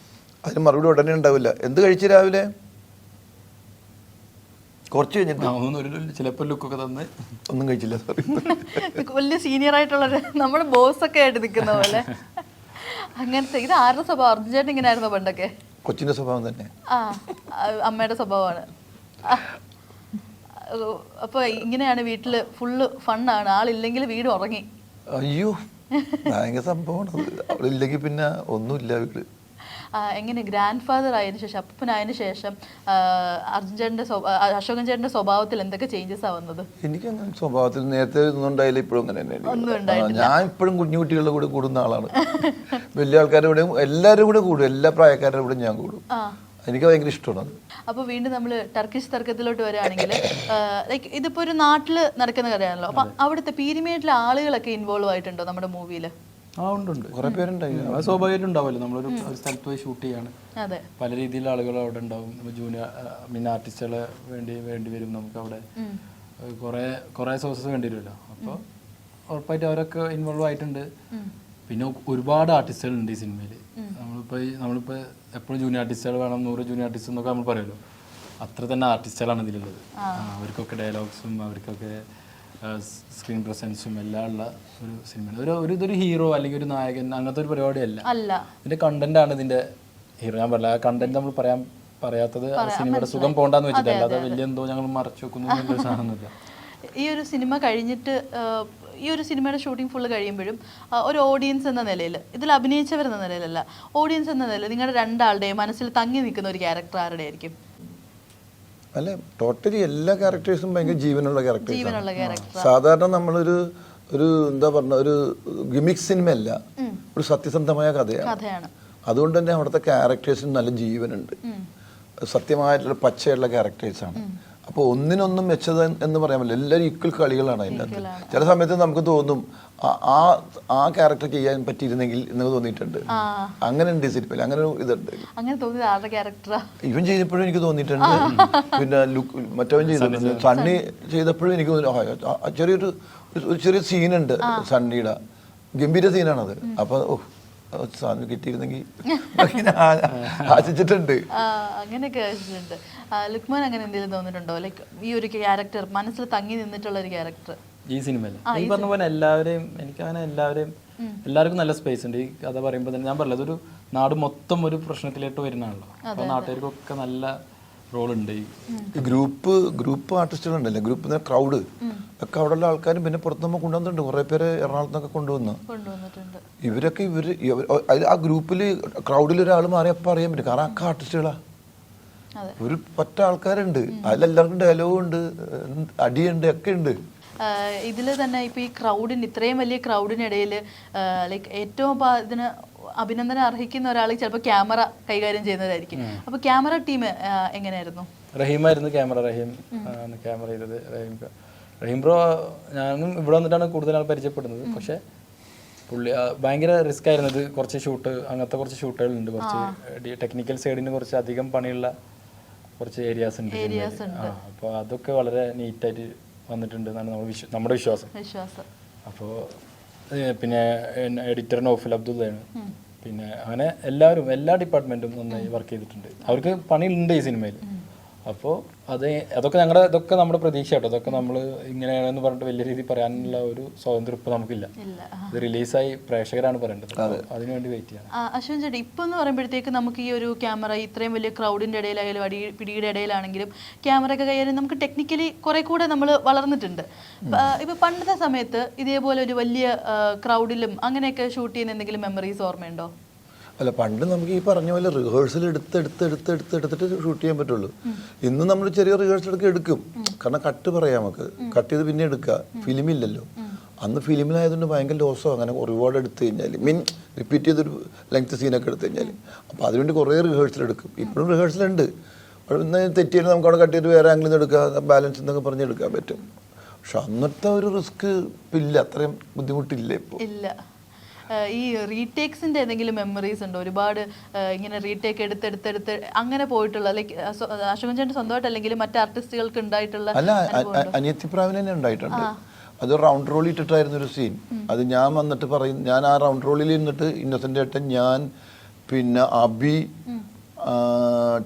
അതിന് മറുപടി ഉടനെ ഉണ്ടാവില്ല. എന്ത് കഴിച്ചു രാവിലെ? കുറച്ച് കഴിഞ്ഞിട്ട് ചിലപ്പോൾ ലുക്കൊക്കെ തന്നെ ഒന്നും കഴിച്ചില്ല. വലിയ സീനിയർ ആയിട്ടുള്ള നമ്മുടെ ബോസൊക്കെ ആയിട്ട് നിൽക്കുന്ന പോലെ അങ്ങനത്തെ. ഇത് ആരുടെ സ്വഭാവം? അർജുൻ ഇങ്ങനെ ആയിരുന്നോ പണ്ടൊക്കെ? കൊച്ചിന്റെ സ്വഭാവം തന്നെ. അമ്മയുടെ സ്വഭാവമാണ്. അപ്പൊ ഇങ്ങനെയാണ് വീട്ടില് ഫുള്ള് ഫണ്ണാണ്, ആളില്ലെങ്കിൽ വീട് ഉറങ്ങി. അയ്യോ, ഭയങ്കര സംഭവമാണ്. അവളില്ലെങ്കിൽ പിന്നെ ഒന്നുമില്ല വീട്. എങ്ങനെ ഗ്രാൻഡ് ഫാദർ ആയതിനു ശേഷം, അപ്പനായതിനു ശേഷം അശോകൻ ചേട്ടന്റെ സ്വഭാവത്തിൽ എന്തൊക്കെ ചേഞ്ചസ് ആവുന്നത്? എനിക്ക് അങ്ങനെ സ്വഭാവത്തിൽ നേരത്തെ ഒന്നും ഉണ്ടായില്ല, ഇപ്പോഴും അങ്ങനെ തന്നെയാണ്. ഞാൻ ഇപ്പോഴും കുഞ്ഞു കുട്ടികളുടെ കൂടെ കൂടുന്ന ആളാണ്. വലിയ ആൾക്കാരുടെ കൂടെ എല്ലാവരും കൂടെ കൂടും, എല്ലാ പ്രായക്കാരുടെ കൂടെ ഞാൻ കൂടും. എനിക്ക് ഭയങ്കര ഇഷ്ടമാണ് അത്. അപ്പോൾ വീണ്ടും നമ്മൾ ടർക്കിഷ് തർക്കത്തിലോട്ട് വരികയാണെങ്കിൽ ലൈക്ക് ഇതിപ്പോൾ ഒരു നാട്ടിൽ നടക്കുന്ന കഥയാണല്ലോ, അപ്പം അവിടുത്തെ പീരിമേഡിലെ ആളുകളൊക്കെ ഇൻവോൾവ് ആയിട്ടുണ്ടോ നമ്മുടെ മൂവിയിൽ? ആ ഉണ്ട്. കുറെ പേരുണ്ടായി. അത് സ്വാഭാവികമായിട്ടും ഉണ്ടാവുമല്ലോ. നമ്മളൊരു സ്ഥലത്ത് പോയി ഷൂട്ട് ചെയ്യാണ്, അതെ, പല രീതിയിലുള്ള ആളുകൾ അവിടെ ഉണ്ടാവും. ജൂനിയർ ആർട്ടിസ്റ്റുകളെ വേണ്ടി വരും നമുക്ക് അവിടെ. കുറേ സോഴ്സസ് വേണ്ടി വരുമല്ലോ. അപ്പോൾ ഉറപ്പായിട്ട് അവരൊക്കെ ഇൻവോൾവ് ആയിട്ടുണ്ട്. പിന്നെ ഒരുപാട് ആർട്ടിസ്റ്റുകൾ ഉണ്ട് ഈ സിനിമയിൽ. നമ്മളിപ്പോൾ എപ്പോഴും ജൂനിയർ ആർട്ടിസ്റ്റുകൾ വേണം, 100 ജൂനിയർ ആർട്ടിസ്റ്റ് എന്നൊക്കെ നമ്മൾ പറയുമല്ലോ. അത്ര തന്നെ ആർട്ടിസ്റ്റുകളാണ് ഇതിലുള്ളത്. അവർക്കൊക്കെ ഡയലോഗ്സും അവർക്കൊക്കെ സ്ക്രീൻ പ്രസൻസും എല്ലാം ഉള്ള ഒരു സിനിമയാണ്. ഇതൊരു ഹീറോ അല്ലെങ്കിൽ ഒരു നായകൻ അങ്ങനത്തെ ഒരു പരിപാടിയല്ല. ഇതിന്റെ കണ്ടന്റ് ആണ് ഇതിന്റെ ഹീറോ. ഞാൻ പറഞ്ഞില്ല, ആ കണ്ടന്റ് നമ്മൾ പറയാത്തത് സിനിമയുടെ സുഖം പോണ്ടെന്ന് വെച്ചിട്ടല്ല. അല്ലാതെ വലിയ എന്തോ ഞങ്ങൾ മറച്ചു വെക്കുന്നു എന്നൊരു സാധനമൊന്നുമില്ല. ഈ ഒരു സിനിമ കഴിഞ്ഞിട്ട് ഈ ഒരു സിനിമയുടെ ഷൂട്ടിംഗ് ഫുള്ള് കഴിയുമ്പോഴും ഒരു ഓഡിയൻസ് എന്ന നിലയിൽ, ഇതിൽ അഭിനയിച്ചവരെന്ന നിലയിലല്ല, ഓഡിയൻസ് എന്ന നിലയിൽ നിങ്ങളുടെ രണ്ടാളുടെയും മനസ്സിൽ തങ്ങി നിൽക്കുന്ന ഒരു ക്യാരക്ടർ ആരുടെ ആയിരിക്കും? അല്ല, ടോട്ടലി എല്ലാ ക്യാരക്ടേഴ്സും ഭയങ്കര ജീവനുള്ള ജീവനുള്ള ക്യാരക്ടേഴ്സ്. സാധാരണ നമ്മളൊരു എന്താ പറഞ്ഞ ഒരു ഗിമിക് സിനിമയല്ല, ഒരു സത്യസന്ധമായ കഥയാണ്. അതുകൊണ്ട് തന്നെ അവിടുത്തെ ക്യാരക്ടേഴ്സിന് നല്ല ജീവനുണ്ട്. സത്യമായിട്ടുള്ള പച്ചയുള്ള ക്യാരക്ടേഴ്സാണ്. അപ്പോൾ ഒന്നിനൊന്നും മെച്ചത് എന്ന് പറയാൻ പറ്റില്ല. എല്ലാവരും ഈക്വൽ കളികളാണ് അതിൻ്റെ അകത്ത്. ചില സമയത്ത് നമുക്ക് തോന്നും ആ ക്യാരക്ടർ ചെയ്യാൻ പറ്റിയിരുന്നെങ്കിൽ എന്ന് തോന്നിയിട്ടുണ്ട്. അങ്ങനെ ഉണ്ട് സിനിമയിൽ, അങ്ങനെ ഇതുണ്ട്. ഇവൻ ചെയ്തപ്പോഴും എനിക്ക് തോന്നിയിട്ടുണ്ട്. പിന്നെ മറ്റവൻ ചെയ്തിട്ടുണ്ട്, സണ്ണി ചെയ്തപ്പോഴും എനിക്ക് തോന്നി ചെറിയ സീനുണ്ട് സണ്ണിയുടെ, ഗംഭീര സീനാണത്. അപ്പൊ സാധനം കിട്ടിയിരുന്നെങ്കിൽ ആശിച്ചിട്ടുണ്ട്. അങ്ങനെയൊക്കെ ആശിച്ചിട്ടുണ്ട്. ലുക്മാൻ അങ്ങനെ എന്തെങ്കിലും തോന്നിയിട്ടുണ്ടോ? ലൈക്ക് ഈ ഒരു ക്യാരക്ടർ മനസ്സിൽ തങ്ങി നിന്നിട്ടുള്ള ഒരു ക്യാരക്ടർ ഈ സിനിമയിൽ? ഈ പറഞ്ഞ പോലെ എനിക്കങ്ങനെ എല്ലാവർക്കും നല്ല സ്പേസ് ഉണ്ട്. ഈ കഥ പറയുമ്പോൾ തന്നെ ഞാൻ പറഞ്ഞത്, അതൊരു നാട് മൊത്തം ഒരു പ്രശ്നത്തിലോട്ട് വരുന്നതാണല്ലോ. അപ്പോൾ നാട്ടുകാർക്കൊക്കെ നല്ല റോളുണ്ട്. ഈ ഗ്രൂപ്പ് ആർട്ടിസ്റ്റുകളുണ്ടല്ലേ, ഗ്രൂപ്പ് ക്രൗഡ് ഒക്കെ അവിടെയുള്ള ആൾക്കാരും പിന്നെ പുറത്തുനിന്ന് കൊണ്ടുവന്നിട്ടുണ്ട്. കുറേ പേര് എറണാകുളത്തൊക്കെ കൊണ്ടുവന്നിട്ടുണ്ട്. ഇവരൊക്കെ ആ ഗ്രൂപ്പിൽ ക്രൗഡിൽ ഒരാൾ മാറിയപ്പോൾ അറിയാൻ പറ്റും. കാരണം ഒക്കെ ആർട്ടിസ്റ്റുകളാ, ഒരു പറ്റ ആൾക്കാരുണ്ട്. അതിലെല്ലാവർക്കും ഡയലോഗും ഉണ്ട്, അടിയുണ്ട്, ഒക്കെ ഉണ്ട്. ഇതിൽ തന്നെ ഇപ്പൊ ഈ ക്രൗഡിന്, ഇത്രയും വലിയ ക്രൗഡിനിടയിൽ ലൈക്ക് ഏറ്റവും ഇതിന് അഭിനന്ദനം അർഹിക്കുന്ന ഒരാൾ ചിലപ്പോൾ ക്യാമറ കൈകാര്യം ചെയ്യുന്നതായിരിക്കും. അപ്പൊ ക്യാമറ ടീം എങ്ങനെയായിരുന്നു? റഹീമായിരുന്നു ക്യാമറ. ക്യാമറ ചെയ്തത് റഹീം ബ്രോ. ഞാനും ഇവിടെ വന്നിട്ടാണ് കൂടുതൽ ആൾ പരിചയപ്പെടുന്നത്. പക്ഷെ പുള്ളി ഭയങ്കര റിസ്ക് ആയിരുന്നു. ഇത് കുറച്ച് അങ്ങനത്തെ കുറച്ച് ഷൂട്ടുകളുണ്ട്. കുറച്ച് ടെക്നിക്കൽ സൈഡിന് കുറച്ച് അധികം പണിയുള്ള കുറച്ച് ഏരിയാസ് ഉണ്ട്. അപ്പോൾ അതൊക്കെ വളരെ നീറ്റായിട്ട് വന്നിട്ടുണ്ട് എന്നാണ് നമ്മുടെ വിശ്വാസം. അപ്പോൾ പിന്നെ എഡിറ്റർ നൗഫൽ അബ്ദുള്ളയാണ്. പിന്നെ അങ്ങനെ എല്ലാ ഡിപ്പാർട്ട്മെന്റും നന്നായി വർക്ക് ചെയ്തിട്ടുണ്ട്. അവർക്ക് പണിയുണ്ട് ഈ സിനിമയിൽ. അപ്പോൾ അതൊക്കെ നമ്മുടെ പ്രതീക്ഷ കേട്ടോ. അതൊക്കെ നമ്മൾ ഇങ്ങനെയാണെന്ന് പറഞ്ഞിട്ട് വലിയ രീതിയിൽ പറയാനുള്ള ഒരു സ്വാതന്ത്ര്യം ഇപ്പോൾ നമുക്കില്ല. ഇത് റിലീസായി പ്രേക്ഷകരാണ് പറയേണ്ടത്. അതിനുവേണ്ടി വെയിറ്റ് ചെയ്യണം. അശ്വൻ ചേട്ടാ, ഇപ്പം എന്ന് പറയുമ്പോഴത്തേക്ക് നമുക്ക് ഈ ഒരു ക്യാമറ ഇത്രയും വലിയ ക്രൗഡിൻ്റെ ഇടയിലായാലും പിടിയുടെ ഇടയിലാണെങ്കിലും ക്യാമറ ഒക്കെ കൈകാര്യം നമുക്ക് ടെക്നിക്കലി കുറെ കൂടെ നമ്മൾ വളർന്നിട്ടുണ്ട്. ഇപ്പം പണ്ടത്തെ സമയത്ത് ഇതേപോലെ ഒരു വലിയ ക്രൗഡിലും അങ്ങനെയൊക്കെ ഷൂട്ട് ചെയ്യുന്ന എന്തെങ്കിലും മെമ്മറീസ് ഓർമ്മയുണ്ടോ? അല്ല, പണ്ട് നമുക്ക് ഈ പറഞ്ഞ പോലെ റിഹേഴ്സൽ എടുത്തിട്ട് ഷൂട്ട് ചെയ്യാൻ പറ്റുള്ളൂ. ഇന്ന് നമ്മൾ ചെറിയ റിഹേഴ്സൽ എടുക്കും. കാരണം കട്ട് പറയാം, നമുക്ക് കട്ട് ചെയ്ത് പിന്നെ എടുക്കുക. ഫിലിമില്ലല്ലോ. അന്ന് ഫിലിമിലായതുകൊണ്ട് ഭയങ്കര ലോസോ. അങ്ങനെ ഒരുപാട് എടുത്തു കഴിഞ്ഞാൽ റിപ്പീറ്റ് ചെയ്തൊരു ലെങ്ത് സീനൊക്കെ എടുത്തു കഴിഞ്ഞാൽ അപ്പോൾ അതിനുവേണ്ടി കുറേ റിഹേഴ്സൽ എടുക്കും. ഇപ്പോഴും റിഹേഴ്സൽ ഉണ്ട്. ഇന്ന് തെറ്റിയാൽ നമുക്ക് അവിടെ കട്ട് ചെയ്ത് വേറെ ആംഗിളിൽ നിന്ന് എടുക്കുക, ബാലൻസ് എന്നൊക്കെ പറഞ്ഞ് എടുക്കാൻ പറ്റും. പക്ഷെ അന്നത്തെ ഒരു റിസ്ക് ഇല്ല, അത്രയും ബുദ്ധിമുട്ടില്ല ഇപ്പോൾ. ഇല്ല. ഈ റീടേക്സിന്റെ എന്തെങ്കിലും മെമ്മറീസ് ഉണ്ടോ? ഒരുപാട് ഇങ്ങനെ റീടേക്ക് എടുത്തെടുത്ത് അങ്ങനെ പോയിട്ടുള്ള, ലൈക്ക് അശോകൻ ചേട്ടൻ സ്വന്തമായിട്ട് അല്ലെങ്കിൽ മറ്റു ആർട്ടിസ്റ്റുകൾക്ക് ഉണ്ടായിട്ടുള്ള? അല്ല, അനിയത്തിപ്രാവിന് തന്നെ ഉണ്ടായിട്ടുണ്ട്. അത് റൗണ്ട് റോൾ ഇട്ടിട്ടായിരുന്നു ഒരു സീൻ. അത് ഞാൻ വന്നിട്ട് പറയും, ഞാൻ ആ റൗണ്ട് റോളിൽ ഇരുന്നിട്ട് ഇന്നസെന്റ് ഏട്ടൻ, ഞാൻ, പിന്നെ അബി,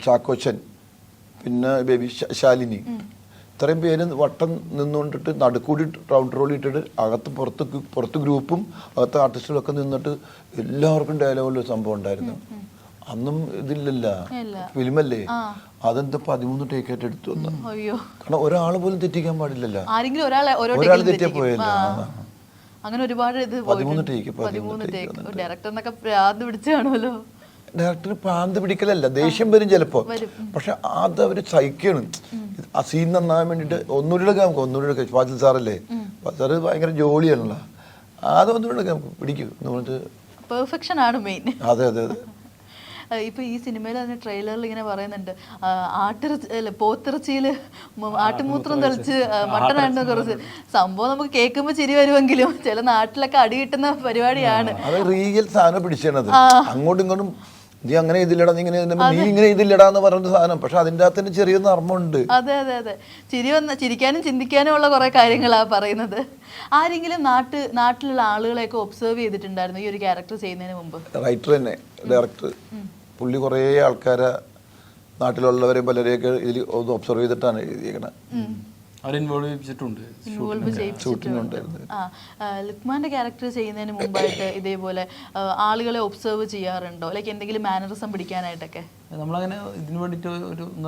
ചാക്കോച്ചൻ, പിന്നെ ബേബി ശാലിനി, ഇത്രയും പേര് വട്ടം നിന്നുകൊണ്ടിട്ട് നടുക്കൂടി റൗണ്ട് റോൾ ഇട്ടിട്ട് പുറത്ത് ഗ്രൂപ്പും അകത്ത് ആർട്ടിസ്റ്റുകളൊക്കെ നിന്നിട്ട് എല്ലാവർക്കും ഡയലോഗുള്ള സംഭവം ഉണ്ടായിരുന്നു. അന്നും ഇതില്ലല്ല, ഫിലിമല്ലേ. അതെന്താ 13 ടേക്കായിട്ട് എടുത്തു വന്നു. കാരണം ഒരാൾ പോലും തെറ്റിക്കാൻ പാടില്ലല്ലോ. ഒരാൾ തെറ്റിയാ പോയല്ലോ. അങ്ങനെ ഒരുപാട് 13 ടേക്ക്. ഡയറക്ടറിനൊക്കെ പ്രാന്ത് പിടിച്ചു കാണുമല്ലോ. ഡയറക്ടർ പ്രാന്ത് പിടിക്കലല്ല, ദേഷ്യം വരും ചിലപ്പോ. പക്ഷെ അത് അവര് സഹിക്കാണ്. ആ സീൻ നന്നാകാൻ വേണ്ടിട്ട് ഒന്നുകൂടെ എടുക്കാം. ഫാസിൽ സാറല്ലേ, സാറ് ഭയങ്കര ജോലിയാണല്ലോ. അതൊന്നുകൂടെ എടുക്കാം, പിടിക്കും എന്ന് പറഞ്ഞിട്ട്. പെർഫെക്ഷൻ ആണ് മെയിൻ. അതെ അതെ അതെ. ഇപ്പൊ ഈ സിനിമയിൽ തന്നെ ട്രെയിലറിൽ ഇങ്ങനെ പറയുന്നുണ്ട് പോത്തിറച്ചിയിൽ ആട്ടുമൂത്രം തെളിച്ച് മട്ടനാണെന്ന് കുറച്ച് സംഭവം നമുക്ക് കേൾക്കുമ്പോൾ ചിരി വരുമെങ്കിലും ചില നാട്ടിലൊക്കെ അടി കിട്ടുന്ന പരിപാടിയാണ്. അത് റിയൽ സാധനം പിടിച്ചത് അങ്ങോട്ടും ഇങ്ങോട്ടും നീ അങ്ങനെ ഇതില്ലടാ നീ ഇങ്ങനെ ഇതില്ലടാ എന്ന് പറഞ്ഞ സാധനം, പക്ഷെ അതിൻ്റെ അകത്ത് തന്നെ ചെറിയ നർമ്മമുണ്ട്. അതെ അതെ അതെ, ചിരിക്കാനും ചിന്തിക്കാനും ഉള്ള കുറെ കാര്യങ്ങളാ പറയുന്നത്. ആരെങ്കിലും നാട്ടിലുള്ള ആളുകളെയൊക്കെ ഒബ്സർവ് ചെയ്തിട്ടുണ്ടായിരുന്നു ഈ ഒരു ക്യാരക്ടർ ചെയ്യുന്നതിന് മുമ്പ്? റൈറ്റർ തന്നെ, ഡയറക്ടർ പുള്ളി കുറേ ആൾക്കാരെ നാട്ടിലുള്ളവരെയും പലരെയൊക്കെ ഇതിൽ ഒന്ന് ഒബ്സർവ് ചെയ്തിട്ടാണ് എഴുതിയേക്കണത്. ലുക്മാന്റെ ക്യാരക്ടർ ചെയ്യുന്നതിന് മുമ്പായിട്ട് ഇതേപോലെ ആളുകളെ ഒബ്സർവ് ചെയ്യാറുണ്ടോ? ലൈക്ക് എന്തെങ്കിലും മാനറിസം പിടിക്കാനായിട്ടൊക്കെ? നമ്മളങ്ങനെ ഇതിന് വേണ്ടിട്ട്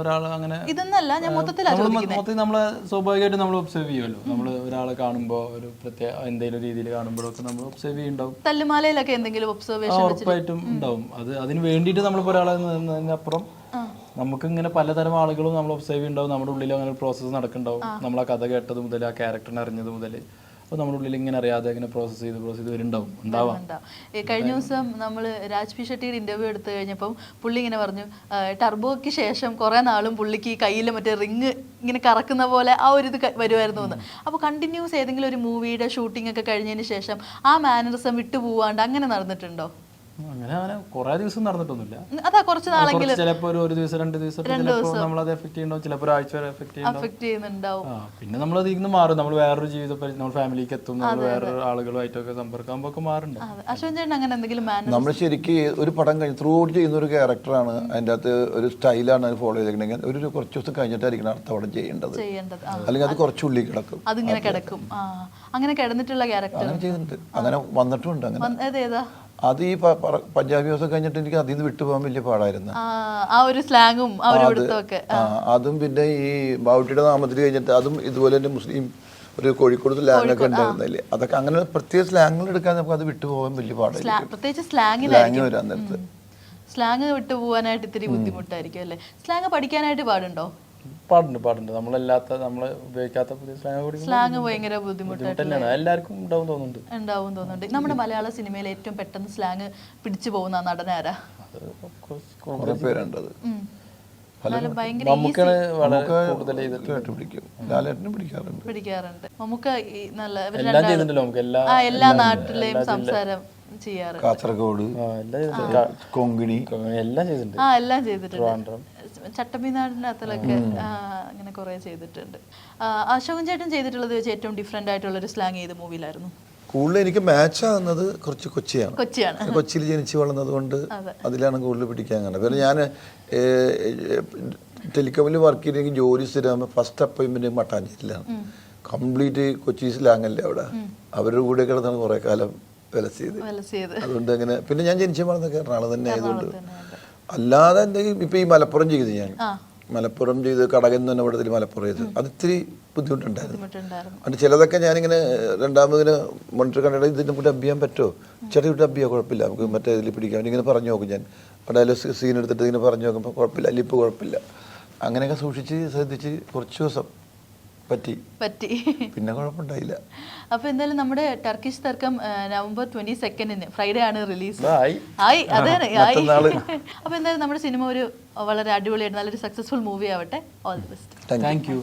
ഒരാളെ അങ്ങനെ ഇതൊന്നല്ല, ഞാൻ മൊത്തത്തിൽ നമ്മളെ സ്വാഭാവികമായിട്ട് നമ്മൾ ഒബ്സർവ് ചെയ്യുമല്ലോ. നമ്മൾ ഒരാളെ കാണുമ്പോൾ ഒരു പ്രത്യേക എന്തെങ്കിലും രീതിയിൽ കാണുമ്പോഴൊക്കെ നമ്മൾ ഒബ്സർവ് ചെയ്യുന്നുണ്ടാവും. തല്ലുമാലയിലൊക്കെ എന്തെങ്കിലും ഒബ്സർവേഷൻ ഉറപ്പായിട്ടും ഉണ്ടാവും. അതിന് വേണ്ടിയിട്ട് നമ്മളിപ്പോൾ ഒരാളെ അപ്പുറം നമുക്ക് ഇങ്ങനെ പലതരം ആളുകളും നമ്മൾ ഒബ്സർവ് ചെയ്യുന്നുണ്ടാവും. നമ്മുടെ ഉള്ളിൽ അങ്ങനെ പ്രോസസ്സ് നടക്കുന്നുണ്ടാവും. നമ്മൾ ആ കഥ കേട്ടത് മുതൽ ആ ക്യാരക്ടറിനെ അറിഞ്ഞത് മുതൽ അപ്പോൾ നമ്മുടെ ഉള്ളിൽ ഇങ്ങനെ അറിയാതെ ഇങ്ങനെ പ്രോസസ്സ് ചെയ്ത് വരുന്നുണ്ടാവും. കഴിഞ്ഞ ദിവസം നമ്മൾ രാജ് പി ഷെട്ടിയുടെ ഇന്റർവ്യൂ എടുത്തു കഴിഞ്ഞപ്പം പുള്ളി ഇങ്ങനെ പറഞ്ഞു, ടർബോയ്ക്ക് ശേഷം കുറെ നാളും പുള്ളിക്ക് കയ്യിൽ മറ്റേ റിങ് ഇങ്ങനെ കറക്കുന്ന പോലെ ആ ഒരു ഇത് വരുമായിരുന്നു എന്ന്. അപ്പോൾ കണ്ടിന്യൂസ് ഏതെങ്കിലും ഒരു മൂവിയുടെ ഷൂട്ടിംഗ് ഒക്കെ കഴിഞ്ഞതിന് ശേഷം ആ മാനറിസം വിട്ടുപോവാണ്ട് അങ്ങനെ നടന്നിട്ടുണ്ടോ? അങ്ങനെ കുറെ ദിവസം നടന്നിട്ടൊന്നുമില്ല. അതാ കുറച്ച് നാളെങ്കിലും ചിലപ്പോൾ ഒരു ദിവസം 2 ദിവസം നമ്മളത് എഫക്ട് ചെയ്യുന്നുണ്ടാവും, ചിലപ്പോൾ ഒരാഴ്ച വരെ എഫക്ട് ചെയ്യുന്നുണ്ടാവും. പിന്നെ നമ്മൾ അതിൽ നിന്ന് മാറും. നമ്മൾ വേറൊരു ജീവിതം നമ്മൾ ഫാമിലിക്ക് എത്തും, നമ്മൾ വേറൊരു ആളുകളുമായിട്ടൊക്കെ സമ്പർക്കമാകുമ്പോൾ മാറുന്നുണ്ട്. അശ്വൻ ചേട്ടൻ അങ്ങനെ എന്തെങ്കിലും നമ്മൾ ശരിക്കും ഒരു പടം കഴിഞ്ഞ് ത്രൂ ഔട്ട് ചെയ്യുന്ന ഒരു ക്യാരക്ടറാണ്, അതിൻ്റെ അകത്ത് ഒരു സ്റ്റൈലാണ് ഫോളോ ചെയ്തിട്ടുണ്ടെങ്കിൽ ഒരു കുറച്ച് ദിവസം കഴിഞ്ഞിട്ടായിരിക്കണം അടുത്ത പടം ചെയ്യേണ്ടത്. അല്ലെങ്കിൽ അത് കുറച്ചുള്ളിൽ കിടക്കും, അതിങ്ങനെ കിടക്കും. അങ്ങനെ കിടന്നിട്ടുള്ള ക്യാരക്ടർ അങ്ങനെ ചെയ്തിട്ടുണ്ട്, അങ്ങനെ വന്നിട്ടുണ്ട്. അങ്ങനെ അത് ഈ പഞ്ചാബി ദിവസം കഴിഞ്ഞിട്ട് എനിക്ക് അതിൽ നിന്ന് വിട്ടുപോകാൻ വലിയ പാടായിരുന്നു. അതും പിന്നെ ഈ ബാവുട്ടിയുടെ നാമത്തിൽ കഴിഞ്ഞിട്ട് അതും ഇതുപോലെ തന്നെ മുസ്ലിം ഒരു കോഴിക്കോട് സ്ലാങ് ഒക്കെ ഉണ്ടായിരുന്നില്ലേ, അതൊക്കെ അങ്ങനെ പ്രത്യേക സ്ലാങ്ങുകൾ എടുക്കാൻ നമുക്ക് അത് വിട്ടുപോകാൻ വലിയ പാടായിരിക്കും. സ്ലാങ് വരാൻ നേരത്ത് സ്ലാങ് വിട്ടുപോകാനായിട്ട് ഇത്തിരി ബുദ്ധിമുട്ടായിരിക്കും അല്ലേ? സ്ലാങ് പഠിക്കാനായിട്ട് പാടുണ്ടോ? പാടുണ്ട്. നമ്മൾ ഉപയോഗിക്കാത്ത പുതിയ സ്ലാങ് ഭയങ്കര ബുദ്ധിമുട്ടാണ്, എല്ലാവർക്കും ഉണ്ടാവും തോന്നുന്നുണ്ട്. നമ്മുടെ മലയാള സിനിമയിൽ ഏറ്റവും പെട്ടെന്ന് സ്ലാങ് പിടിച്ചു പോകുന്ന നടനാരാ? പിടിക്കാറുണ്ട്. നമുക്ക് എല്ലാ നാട്ടിലെയും സംസാരം ചെയ്യാറുണ്ട്. കാസർഗോഡ്, കൊങ്കിണി എല്ലാം ചെയ്തിട്ടുണ്ട്. ചട്ടമ്പിനാടിനകത്തിലൊക്കെ അങ്ങനെ കുറെ ചെയ്തിട്ടുണ്ട്. അശോകൻ ചേട്ടൻ ചെയ്തിട്ടുള്ളത് വെച്ച് ഏറ്റവും ഡിഫറെന്റ് ആയിട്ടുള്ള ഒരു സ്ലാങ് ഏത് മൂവിയിലായിരുന്നു? കൂടുതൽ എനിക്ക് മാച്ച് ആകുന്നത് കുറച്ച് കൊച്ചിയാണ്. കൊച്ചിയിൽ ജനിച്ച് വളർന്നത് കൊണ്ട് അതിലാണ് കൂടുതൽ പിടിക്കാൻ കാണുന്നത്. പിന്നെ ഞാൻ ടെലികോമിൽ വർക്ക് ചെയ്തെങ്കിൽ ജോലി സ്ഥിരമാകുമ്പോൾ ഫസ്റ്റ് അപ്പോയിൻമെന്റ് മട്ടാഞ്ചേരിയിലാണ്. കംപ്ലീറ്റ് കൊച്ചി സ്ലാങ് അല്ലേ അവിടെ, അവരുടെ കൂടെ കിടന്നാണ് കുറെ കാലം വിലസിയത്. അതുകൊണ്ട് അങ്ങനെ പിന്നെ ഞാൻ ജനിച്ച വളർന്നൊക്കെ എറണാകുളം തന്നെ ആയതുകൊണ്ട്. അല്ലാതെ എന്തെങ്കിലും ഇപ്പൊ ഈ മലപ്പുറം ചെയ്ത് ഞാൻ മലപ്പുറം ചെയ്ത് കടകൻ തന്നെ പടത്തിൽ മലപ്പുറം ചെയ്ത് അത് ഇത്തിരി ബുദ്ധിമുട്ടുണ്ടായിരുന്നു. അത് ചിലതൊക്കെ ഞാനിങ്ങനെ രണ്ടാമതിന് മോണിറ്റർ കണ്ടിട്ട് ഇതിനെ കൂടെ ഡബ് ചെയ്യാൻ പറ്റുമോ, ചേട്ടൻ ഡബ് ചെയ്യാൻ കുഴപ്പമില്ല, നമുക്ക് മറ്റേ ഇതിൽ പിടിക്കാൻ ഇങ്ങനെ പറഞ്ഞു നോക്കും. ഞാൻ അവിടെ സീൻ എടുത്തിട്ട് ഇങ്ങനെ പറഞ്ഞു നോക്കുമ്പോൾ കുഴപ്പമില്ല, ലിപ്പ് കുഴപ്പമില്ല, അങ്ങനെയൊക്കെ സൂക്ഷിച്ച് ശ്രദ്ധിച്ച് കുറച്ച് ദിവസം പറ്റി, പിന്നെ കുഴപ്പമുണ്ടായില്ല. അപ്പൊ എന്തായാലും നമ്മുടെ ടർക്കിഷ് തർക്കം നവംബർ 22 ഫ്രൈഡേ ആണ് റിലീസ് ആയി. അപ്പൊ എന്തായാലും നമ്മുടെ സിനിമ ഒരു വളരെ അടിപൊളിയായിട്ട് നല്ലൊരു സക്സസ്ഫുൾ മൂവി ആവട്ടെ. All the best. Thank you.